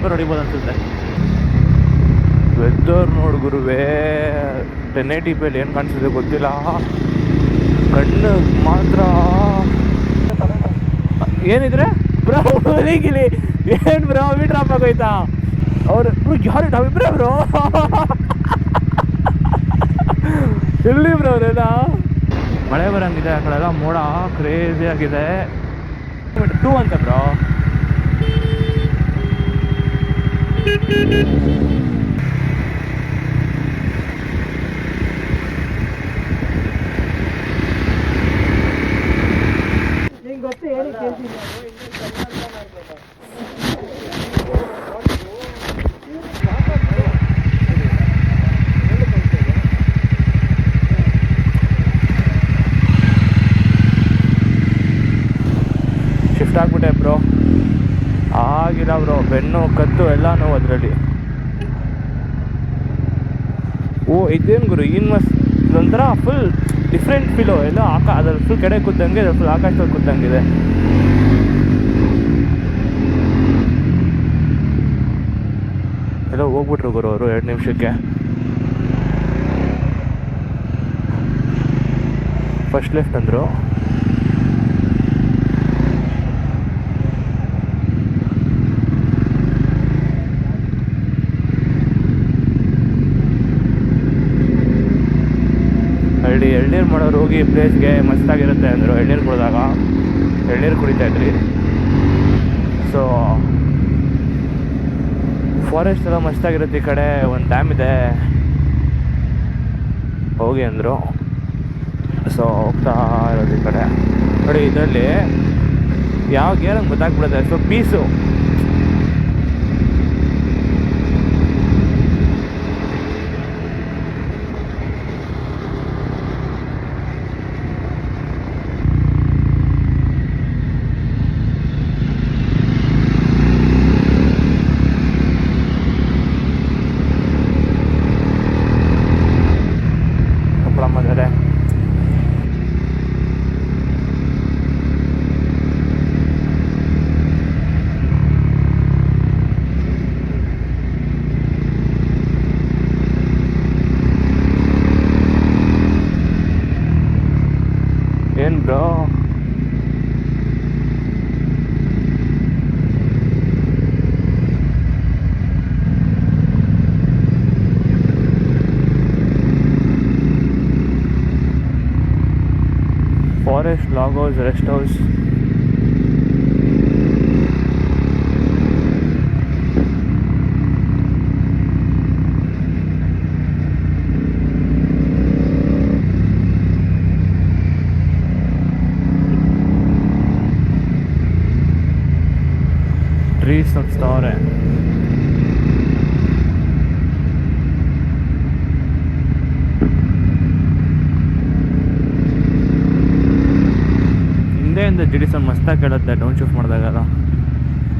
Paper ಹೊಡಿಬೋದು ಅನ್ಸುತ್ತೆ. Weather ನೋಡು ಗುರುವೇ, 1080p ಏನು ಕಾಣಿಸಿದೆ ಗೊತ್ತಿಲ್ಲ, ಕಣ್ಣು ಮಾತ್ರ ಏನಿದ್ರೆ ಬ್ರೋ ಹುಲಿಗಿಲಿ ಏನು ಬ್ರೋ ಡ್ರಾಪ್ ಆಗೋಯ್ತಾ ಅವ್ರು ಯಾರು ನಾವಿಬ್ರೆ ಬ್ರೋ ಎಲ್ಲಿ ಬ್ರೋ ಅವರೆಲ್ಲ. ಮಳೆ ಬರಂಗಿದೆ, ಆ ಕಡೆ ಎಲ್ಲ ಮೋಡ ಕ್ರೇಜಿ ಆಗಿದೆ. 2 ಅಂತ ಬ್ರೋ. ಗೊತ್ತು ಹೇಳಿ ಕೇಳ್ತೀನಿ. ಶಿಫ್ಟ್ ಆಗ್ಬಿಟ್ಟೆ ಬ್ರೋ, ಆಗಿಲ್ಲ ಬ್ರೋ, ಬೆನ್ನು ಕತ್ತು ಎಲ್ಲ ನೋವು ಅದರಲ್ಲಿ. ಓ ಇದೇನು ಗುರು ಇದೊಂಥರ ಫುಲ್ ಡಿಫ್ರೆಂಟ್ ಫೀಲು, ಎಲ್ಲ ಅದ್ರಲ್ಲಿ ಫುಲ್ ಕೆಡೆ ಕೂದಂಗೆ, ಫುಲ್ ಆಕಾಶದಲ್ಲಿ ಕೂದಂಗಿದೆ. ಎಲ್ಲ ಹೋಗ್ಬಿಟ್ರು ಗುರು ಅವರು 2 ನಿಮಿಷಕ್ಕೆ. ಫಸ್ಟ್ ಲೆಫ್ಟ್ ಅಂದರು. ಎಳ್ನೀರು ಮಾಡೋರು ಹೋಗಿ ಪ್ಲೇಸ್ಗೆ ಮಸ್ತಾಗಿರುತ್ತೆ ಅಂದರು. ಎಳ್ನೀರು ಕುಡಿದಾಗ ಎಳ್ನೀರು ಕುಡಿತಾಯಿದ್ರಿ. ಸೊ ಫಾರೆಸ್ಟ್ ಎಲ್ಲ ಮಸ್ತಾಗಿರುತ್ತೆ. ಈ ಕಡೆ ಒಂದು ಡ್ಯಾಮ್ ಇದೆ, ಹೋಗಿ ಅಂದರು. ಸೊ ಹೋಗ್ತಾ ಇರೋದು ಈ ಕಡೆ ನೋಡಿ. ಇದರಲ್ಲಿ ಯಾವ ಗೇರ್ ಅಂತ ಗೊತ್ತಾಗ್ಬಿಡುತ್ತೆ. ಸೊ ಪೀಸು ಏನು bro. Forest log house, rest house. Trees ಹಚ್ತಾವ್ರೆ. ಹಿಂದೆಯಿಂದ ಜಿಡಿ ಸೌಂಡ್ ಮಸ್ತಾಗಿ ಕೇಳುತ್ತೆ ಡೌನ್ ಶಿಫ್ಟ್ ಮಾಡಿದಾಗೆಲ್ಲ.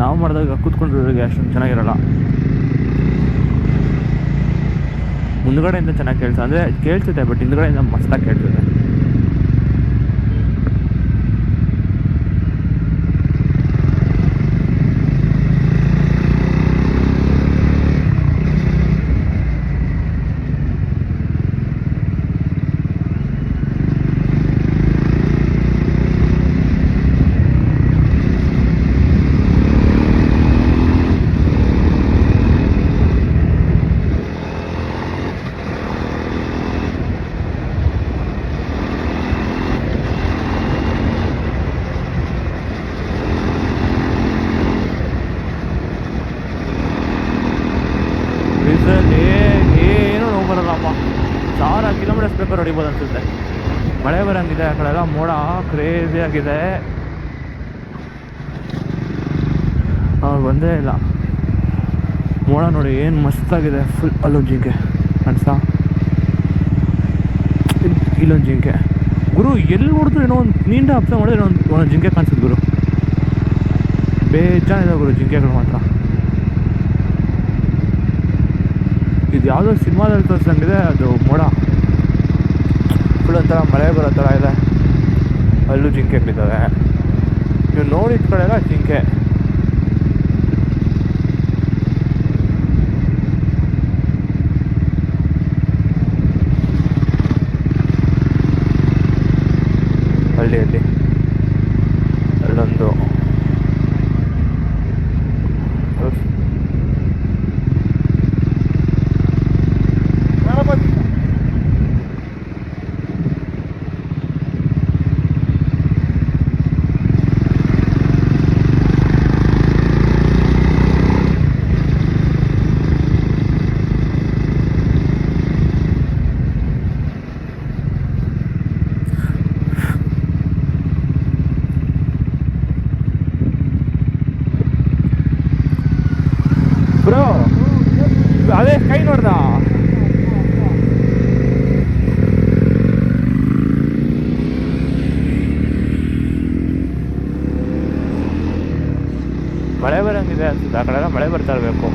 ನಾವು ಮಾಡಿದಾಗ ಕೂತ್ಕೊಂಡಿರೋರಿಗೆ ಅಷ್ಟೊಂದು ಚೆನ್ನಾಗಿರಲ್ಲ. ಮುಂದ್ಗಡೆಯಿಂದ ಚೆನ್ನಾಗಿ ಕೇಳ್ತದೆ, ಅಂದರೆ ಕೇಳ್ತಿದೆ, ಬಟ್ ಹಿಂದ್ಗಡೆಯಿಂದ ಮಸ್ತಾಗಿ ಕೇಳ್ತಿದೆ. ಏನು ನೋವು ಬರಲ್ಲಪ್ಪ. 1000 ಕಿಲೋಮೀಟರ್ಸ್ ಪೇಪರ್ ಹೊಡಿಬೋದು ಅನ್ಸುತ್ತೆ. ಮಳೆ ಬರಂಗಿದೆ, ಆ ಕಡೆ ಎಲ್ಲ ಮೋಡ ಕ್ರೇಜಿ ಆಗಿದೆ. ಬಂದೇ ಇಲ್ಲ ಮೋಡ ನೋಡಿ ಏನು ಮಸ್ತಾಗಿದೆ. ಫುಲ್ ಅಲ್ಲೊಂದು ಜಿಂಕೆ ಕಾಣಿಸ್ತಾ, ಇಲ್ಲೊಂದು ಜಿಂಕೆ ಗುರು. ಎಲ್ಲಿ ನೋಡಿದ್ರು ಏನೋ ಒಂದು ನೀಂಡ ಅಬ್ಸರ್ವ್ ಮಾಡಿದ್ರೆ ಒಂದೊಂದು ಜಿಂಕೆ ಕಾಣಿಸುತ್ತೆ ಗುರು. ಬೇಜಾನಿದೆ ಗುರು ಜಿಂಕೆಗಳು ಮಾತ್ರ. ಇದು ಯಾವುದೋ ಸಿನಿಮಾದಲ್ಲಿ ತೋರಿಸಂಗಿದೆ ಅದು ಮೋಡ. ಫುಲ್ ಒಂಥರ ಮಳೆ ಬರೋ ಥರ ಇದೆ. ಅಲ್ಲೂ ಜಿಂಕೆಗಳಿದ್ದಾವೆ. ನೀವು ನೋಡಿದ ಕಡೆ ಎಲ್ಲ ಜಿಂಕೆ. ಹಳ್ಳಿಯಲ್ಲಿ ಅಲ್ಲೊಂದು ಬ್ರೋ ಅದೇ ಕೈ ನೋಡ್ದ ಮಳೆ ಬರಂಗಿದೆ ಅನ್ಸುತ್ತೆ ಆ ಕಡೆ ಎಲ್ಲ ಮಳೆ ಬರ್ತಾ ಇರಬೇಕು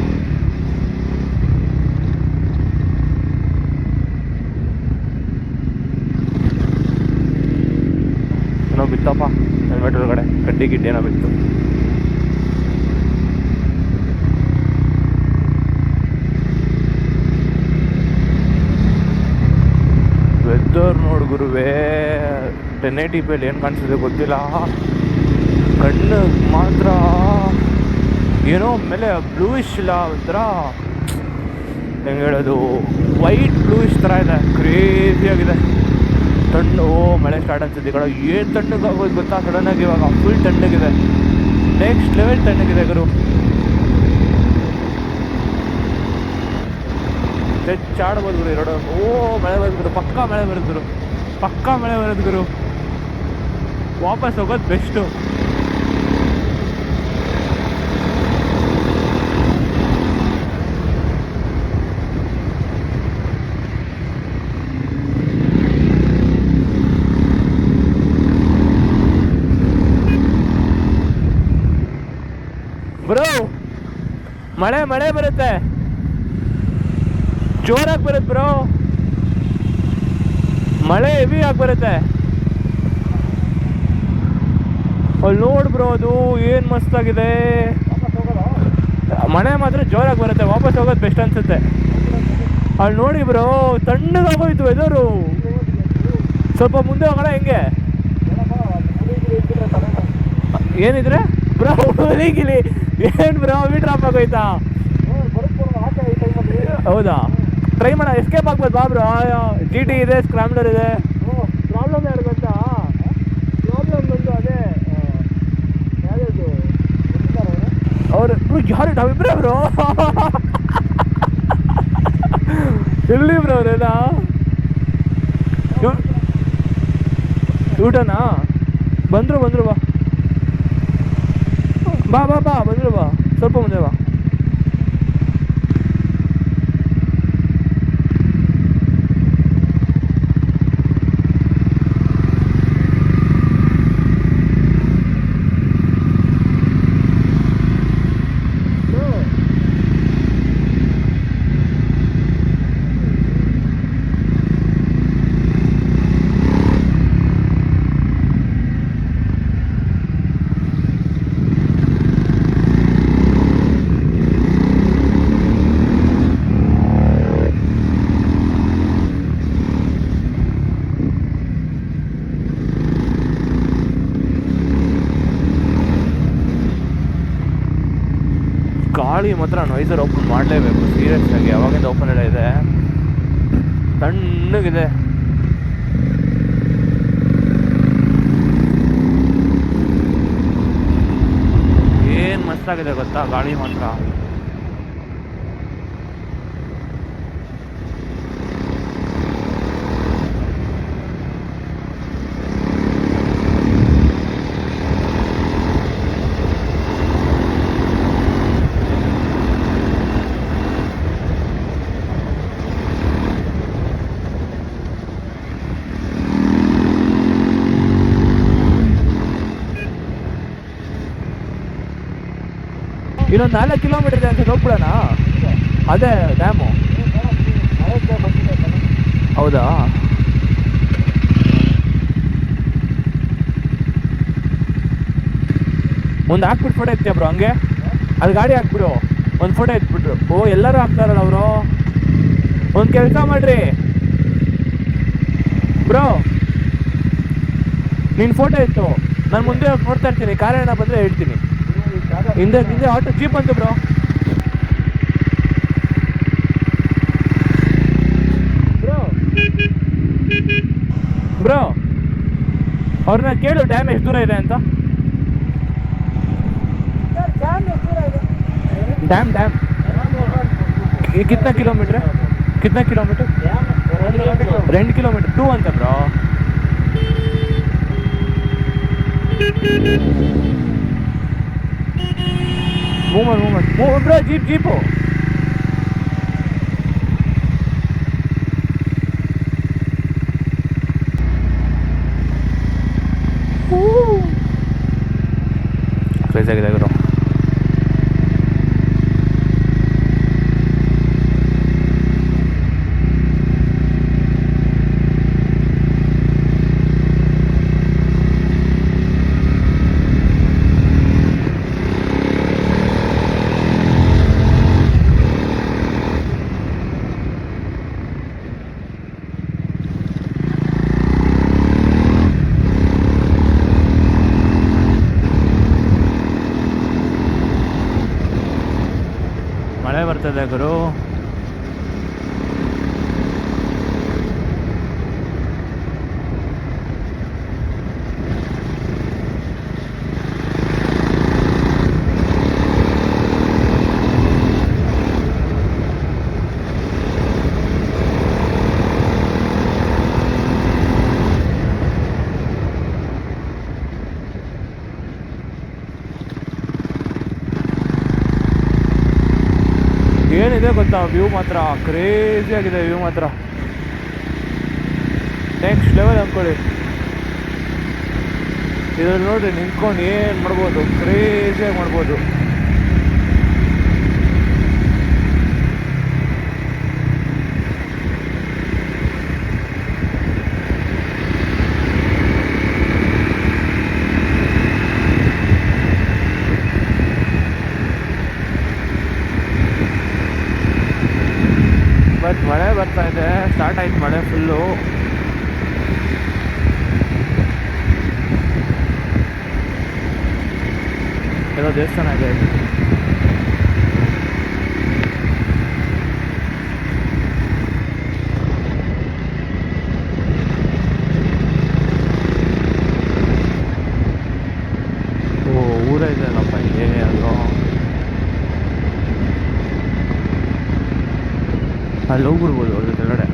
ಏನೋ ಬಿತ್ತಪ್ಪ ಹೆಲ್ಮೆಟ್ ಒಳಗಡೆ ಕಡ್ಡಿ ಗಿಡ್ಡಿ ಏನೋ ಬಿತ್ತು ವೆದರ್ ನೋಡು ಗುರುವೇ 1080p ಏನು ಕಾಣಿಸಿದೆ ಗೊತ್ತಿಲ್ಲ ಕಣ್ಣು ಮಾತ್ರ ಏನೋ ಮೇಲೆ ಬ್ಲೂಯಿಶ್ ಇಲ್ಲ ಒಂಥರ ಹೆಂಗೆ ಹೇಳೋದು ವೈಟ್ ಬ್ಲೂಯಿಶ್ ಥರ ಇದೆ ಕ್ರೇಜಿಯಾಗಿದೆ ತಣ್ಣು ಮಳೆ ಸ್ಟಾರ್ಟ್ ಆಗ್ತಿದೆ ಈ ಕಡೆ ಏನು ತಣ್ಣಗೆ ಆಗೋದು ಗೊತ್ತಾ ಸಡನ್ನಾಗಿ ಇವಾಗ ಫುಲ್ ತಣ್ಣಗಿದೆ ನೆಕ್ಸ್ಟ್ ಲೆವೆಲ್ ತಣ್ಣಗಿದೆ ಗುರು ಹೆಚ್ಚಾಡ್ಬೋದು ಗುರು ಎರಡು ಮಳೆ ಬರೋದು ಗುರು ಪಕ್ಕಾ ಮಳೆ ಬರೋದು ಗುರು ಪಕ್ಕಾ ಮಳೆ ಬರೋದು ಗುರು ವಾಪಸ್ ಹೋಗೋದು ಬೆಸ್ಟು ಬ್ರೋ ಮಳೆ ಬರುತ್ತೆ ಜೋರಾಗಿ ಬರುತ್ತೆ ಬ್ರೋ ಮಳೆ ಹೆವಿ ಆಗಿ ಬರುತ್ತೆ ಅಲ್ಲಿ ನೋಡು ಬ್ರೋ ಅದು ಏನು ಮಸ್ತಾಗಿದೆ ಮಳೆ ಮಾತ್ರ ಜೋರಾಗಿ ಬರುತ್ತೆ ವಾಪಸ್ ಹೋಗೋದು ಬೆಸ್ಟ್ ಅನ್ಸುತ್ತೆ ಅಲ್ಲಿ ನೋಡಿ ಬ್ರೋ ತಣ್ಣಗಾಗೋಯ್ತು ವೆದರು ಸ್ವಲ್ಪ ಮುಂದೆ ಹೋಗೋಣ ಹೆಂಗೆ ಏನಿದ್ರೆ ಬ್ರೋ ಹುಲಿಗಿಲಿ ಏನು ಬ್ರೋ ಡ್ರಾಪ್ ಆಗೋಯ್ತಾ ಹೌದಾ ಟ್ರೈ ಮಾಡ ಎಸ್ಕೇಪ್ ಆಗ್ಬೋದು ಬಾ ಬ್ರೋ GT ಇದೆ ಸ್ಕ್ರಾಮ್ಲರ್ ಇದೆ ಪ್ರಾಬ್ಲಮ್ ಯಾರು ಗೊತ್ತಾ ಪ್ರಾಬ್ಲಮ್ ಬಂದು ಅದೇ ಯಾವ್ದು ಅವರು ಯಾರು ನಾವಿಬ್ರೆ ಬ್ರೋ ಎಲ್ಲಿ ಬ್ರೋ ಅವರೆಲ್ಲ ಊಟನಾ ಬಂದರು ಬಾ ಬಂದರು ಬಾ ಸ್ವಲ್ಪ ಮುಂದೆ ಬಾ ಗಾಳಿ ಮಾತ್ರ ನಾಯ್ಸರ್ ಓಪನ್ ಮಾಡಲೇಬೇಕು ಸೀರಿಯಸ್ ಆಗಿ ಯಾವಾಗಿಂದ ಓಪನ್ ಎಲ್ಲ ಇದೆ ತಣ್ಣಗಿದೆ ಏನು ಮಸ್ತಾಗಿದೆ ಗೊತ್ತಾ ಗಾಳಿ ಮಾತ್ರ ಇನ್ನೊಂದು 4 ಕಿಲೋಮೀಟರ್ ಇದೆ ಅಂತ ಹೋಗ್ಬಿಡೋಣ ಅದೇ ಡ್ಯಾಮು ಹೌದಾ ಒಂದು ಹಾಕ್ಬಿಟ್ಟು ಫೋಟೋ ಎತ್ತೀಯ ಬ್ರೋ ಹಂಗೆ ಅಲ್ಲಿ ಗಾಡಿ ಹಾಕ್ಬಿಡು ಒಂದು ಫೋಟೋ ಎತ್ಬಿಟ್ರು ಎಲ್ಲರೂ ಹಾಕ್ತಾರಲ್ಲ ಅವರು ಒಂದು ಕೆಲಸ ಮಾಡ್ರಿ ಬ್ರೋ ನಿನ್ನ ಫೋಟೋ ಇತ್ತು, ನಾನು ಮುಂದೆ ಹೋಗಿ ನೋಡ್ತಾ ಇರ್ತೀನಿ, ಕಾರಣ ಬಂದರೆ ಹೇಳ್ತೀನಿ. ಹಿಂದೆ ಹಿಂದೆ ಆಟೋ ಜೀಪ್ ಬಂತು ಬ್ರೋ. ಬ್ರೋ ಅವ್ರನ್ನ ಕೇಳು ಡ್ಯಾಮ್ ಎಷ್ಟು ದೂರ ಇದೆ ಅಂತ. ಡ್ಯಾಮ್ ಡ್ಯಾಮ್ कितना किलोमीटर है? कितना किलोमीटर? 2 किलोमीटर 2 ಅಂತ bro. Moment bro. Jeep craze ಆಗಿದೆ ಗುರು. ಮಳೆ ಬರ್ತದೆ ಗುರು. ಏನಿದೆ ಗೊತ್ತಾ, ವ್ಯೂ ಮಾತ್ರ ಕ್ರೇಜಿ ಆಗಿದೆ. ವ್ಯೂ ಮಾತ್ರ ನೆಕ್ಸ್ಟ್ ಲೆವೆಲ್ ಅಂದ್ಕೊಳ್ಳಿ. ಇದ್ರಲ್ಲಿ ನೋಡ್ರಿ ನಿಂತ್ಕೊಂಡು ಏನು ಮಾಡ್ಬೋದು, ಕ್ರೇಜಿಯಾಗಿ ಮಾಡ್ಬೋದು. ಬಟ್ ಮಳೆ ಬರ್ತಾ ಇದೆ, ಸ್ಟಾರ್ಟ್ ಆಯ್ತು ಮಳೆ ಫುಲ್ಲು. ಏನೋ ದೇವಸ್ಥಾನ ಇದೆ. ಓ ಊರ ಇದೆಯಲ್ಲಪ್ಪ ಇಲ್ಲಿ. ಅದು ಅಲ್ಲಿ ಹೋಗ್ಬಿಡ್ಬೋದು ಅದ್ರ ಕೆಳಗಡೆ.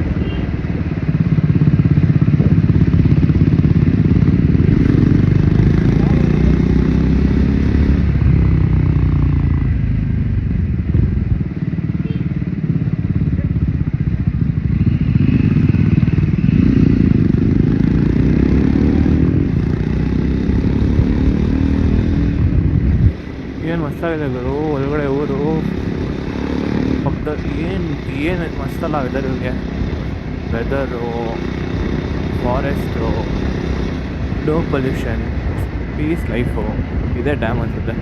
ಏನು ಮಸ್ತಾಗಿದೆ ಗುರು ಒಳಗಡೆ ಊರು. ಪಕ್ಕದಲ್ಲಿ ಏನು ಮಸ್ತಲ್ಲ ವೆದರ್. ಇವ್ರಿಗೆ weather, forest, no pollution, peace life. ಇದೇ ಡ್ಯಾಮ್ ಅನ್ಸುತ್ತೆ.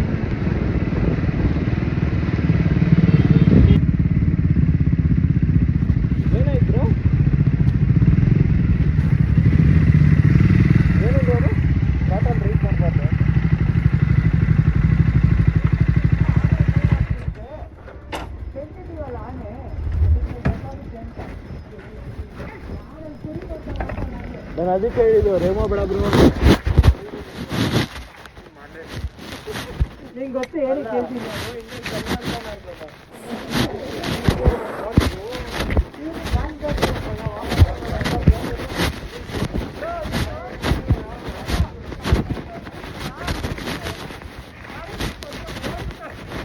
ಏನಾಯ್ತು ಏನಿದ್ರು ಬಾಟಲ್ ರೀಚ್ ಮಾಡಬಾರ್ದು. ನಾನು ಅದಕ್ಕೆ ಹೇಳಿದ್ದು ರೇಮೋ ಬೇಡ ಬ್ರೋ. ನಿಂಗೆ ಗೊತ್ತು ಹೇಳಿ ಕೇಳ್ತೀನಿ.